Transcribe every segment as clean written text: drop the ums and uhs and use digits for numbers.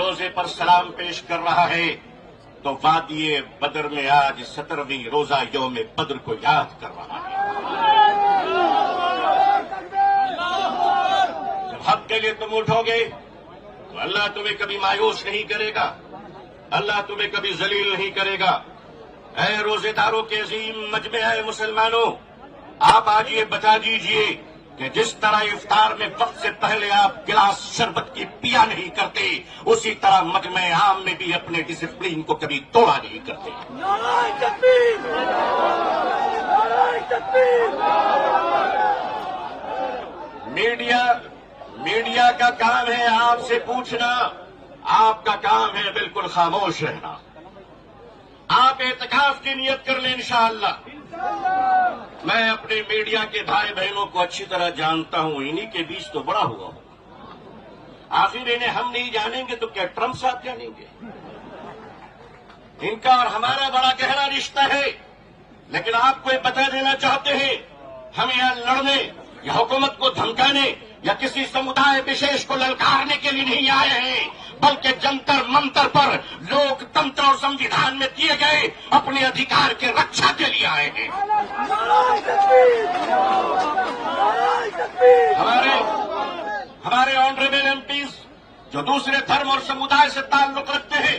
روزے پر سلام پیش کر رہا ہے تو وادی بدر میں آج 17ویں روزہ یوم بدر کو یاد کر رہا ہے۔ جب حق کے لیے تم اٹھو گے تو اللہ تمہیں کبھی مایوس نہیں کرے گا، اللہ تمہیں کبھی ذلیل نہیں کرے گا۔ اے روزے داروں کے عظیم مجمع ہے مسلمانوں، آپ آج یہ بتا دیجئے کہ جس طرح افطار میں وقت سے پہلے آپ گلاس شربت کی پیا نہیں کرتے، اسی طرح مجمع عام میں بھی اپنے ڈسپلین کو کبھی توڑا نہیں کرتے۔ نعرہ تکبیر! نعرہ تکبیر! میڈیا کا کام ہے آپ سے پوچھنا، آپ کا کام ہے بالکل خاموش رہنا۔ آپ اعتکاف کی نیت کر لیں انشاءاللہ۔ میں اپنے میڈیا کے بھائی بہنوں کو اچھی طرح جانتا ہوں، انہی کے بیچ تو بڑا ہوا ہوں۔ آخر انہیں ہم نہیں جانیں گے تو کیا ٹرمپ صاحب جانیں گے؟ ان کا اور ہمارا بڑا گہرا رشتہ ہے، لیکن آپ کو یہ بتا دینا چاہتے ہیں ہم یہاں لڑنے یا حکومت کو دھمکانے یا کسی سمودائے وشیش کو للکارنے کے لیے نہیں آئے ہیں، بلکہ جنتر منتر پر لوک تنتر اور سموِدھان میں دیے گئے اپنے ادھیکار کے رکشا کے لیے آئے ہیں۔ ہمارے آنریبل ایم پیز جو دوسرے دھرم اور سمودائے سے تعلق رکھتے ہیں،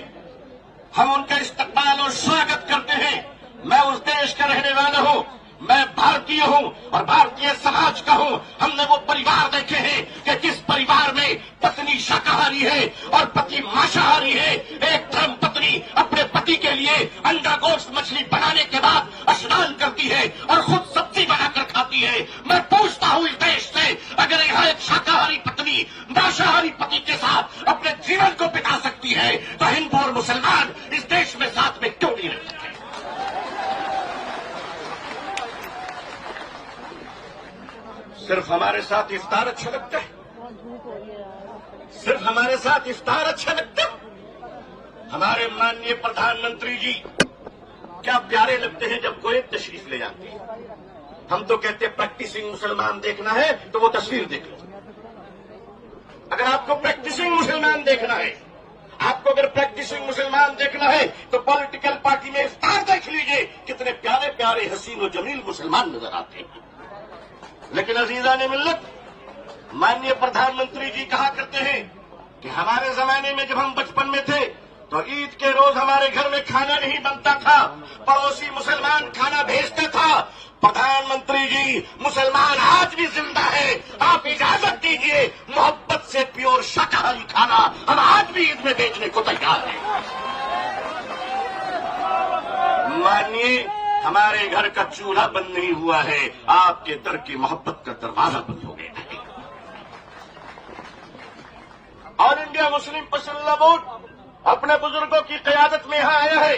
ہم ان کا استقبال اور سواگت کرتے ہیں۔ میں اس دیش کا رہنے والا ہوں، میں بھارتی ہوں اور بھارتی سماج کا ہوں۔ ہم نے وہ پریوار دیکھے ہیں کہ جس پریوار میں پتنی شاکاہاری ہے اور پتی مانساہاری ہے، ایک دھرم پتنی اپنے پتی کے لیے انڈا گوشت مچھلی بنانے کے بعد اشنان کرتی ہے اور خود سبزی بنا کر کھاتی ہے۔ میں پوچھتا ہوں اس دیش سے، اگر یہاں ایک شاکاہاری پتنی مانساہاری پتی کے ساتھ اپنے جیون کو بتا سکتی ہے تو ہندو اور مسلمان اس دیش میں ساتھ میں کیوں نہیں رہ سکتے؟ صرف ہمارے ساتھ افطار اچھا لگتا ہے، صرف ہمارے ساتھ افطار اچھا لگتا ہے۔ ہمارے ماننیے پردھان منتری جی کیا پیارے لگتے ہیں جب کوئی تشریف لے جاتے ہیں۔ ہم تو کہتے ہیں پریکٹسنگ مسلمان دیکھنا ہے تو وہ تصویر دیکھ لو۔ اگر آپ کو پریکٹسنگ مسلمان دیکھنا ہے، آپ کو اگر پریکٹسنگ مسلمان دیکھنا ہے تو پولیٹیکل پارٹی میں افطار دیکھ لیجئے، کتنے پیارے پیارے حسین و جمیل مسلمان نظر آتے ہیں۔ لیکن عزیزان ملت، ماننیے پردھان منتری جی کہا کرتے ہیں کہ ہمارے زمانے میں جب ہم بچپن میں تھے تو عید کے روز ہمارے گھر میں کھانا نہیں بنتا تھا، پڑوسی مسلمان کھانا بھیجتا تھا۔ پردھان منتری جی، مسلمان آج بھی زندہ ہے، آپ اجازت دیجئے محبت سے پیور شاکاہاری کھانا ہم آج بھی عید میں بیچنے کو تیار ہیں۔ مانیے ہمارے گھر کا چولہا بند نہیں ہوا ہے، آپ کے در کی محبت کا دروازہ بند ہو گیا ہے۔ آل انڈیا مسلم پرسنل بورڈ اپنے بزرگوں کی قیادت میں یہاں آیا ہے۔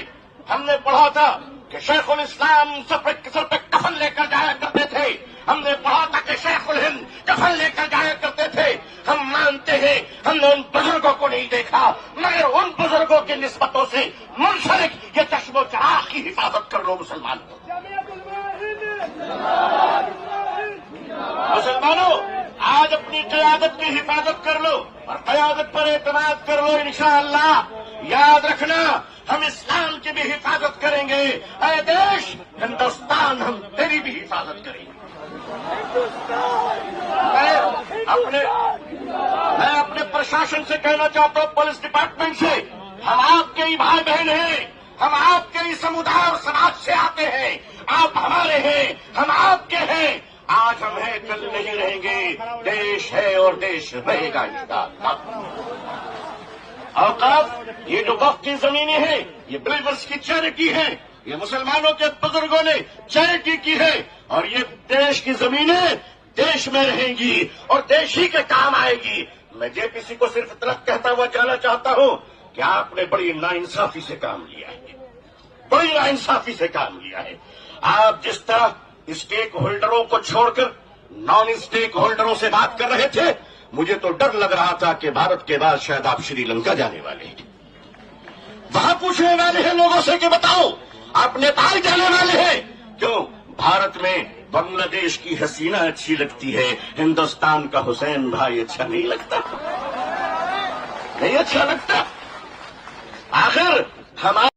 ہم نے پڑھا تھا کہ شیخ الاسلام سر پہ کفن لے کر جایا کرتے تھے، ہم نے پڑھا تھا کہ شیخ الہند کفن لے کر جایا کرتے تھے۔ ہم مانتے ہیں ہم نے ان بزرگوں کو نہیں دیکھا، مگر ان بزرگوں کی نسبتوں سے منسلک یہ چشم و چراغ کی حفاظت کر لو مسلمانوں۔ مسلمانوں، آج اپنی قیادت کی حفاظت کر لو اور قیادت پر اعتماد کر لو انشاءاللہ۔ یاد رکھنا ہم اسلام کی بھی حفاظت کریں گے۔ اے دیش ہندوستان، ہم تیری بھی حفاظت کریں گے۔ میں اپنے پرشاسن سے کہنا چاہتا ہوں، پولیس ڈپارٹمنٹ سے، ہم آپ کے ہی بھائی بہن ہیں، ہم آپ کے ہی سمودائے اور سماج سے آتے ہیں، آپ ہمارے ہیں، ہم آپ کے ہیں۔ آج ہم ہیں، کل نہیں رہیں گے، دیش ہے اور دیش رہے گا انشاءاللہ۔ اوقاف یہ جو وقف کی زمینیں ہیں یہ بلیورز کی چیریٹی ہے، یہ مسلمانوں کے بزرگوں نے چیریٹی کی ہے، اور یہ دیش کی زمینیں دیش میں رہیں گی اور دیش ہی کے کام آئے گی۔ میں جے پی سی کو صرف اتنا کہتا ہوا جانا چاہتا ہوں کہ آپ نے بڑی ناانصافی سے کام لیا ہے، بڑی ناانصافی سے کام لیا ہے۔ آپ جس طرح اسٹیک ہولڈروں کو چھوڑ کر نان اسٹیک ہولڈروں سے بات کر رہے تھے، مجھے تو ڈر لگ رہا تھا کہ بھارت کے بعد شاید آپ شری لنکا جانے والے ہیں۔ وہاں پوچھنے والے ہیں لوگوں سے کہ بتاؤ آپ نیپال جانے والے ہیں کیوں؟ بھارت میں بنگلہ دیش کی حسینہ اچھی لگتی ہے، ہندوستان کا حسین بھائی اچھا نہیں لگتا، نہیں اچھا لگتا۔ ہمارے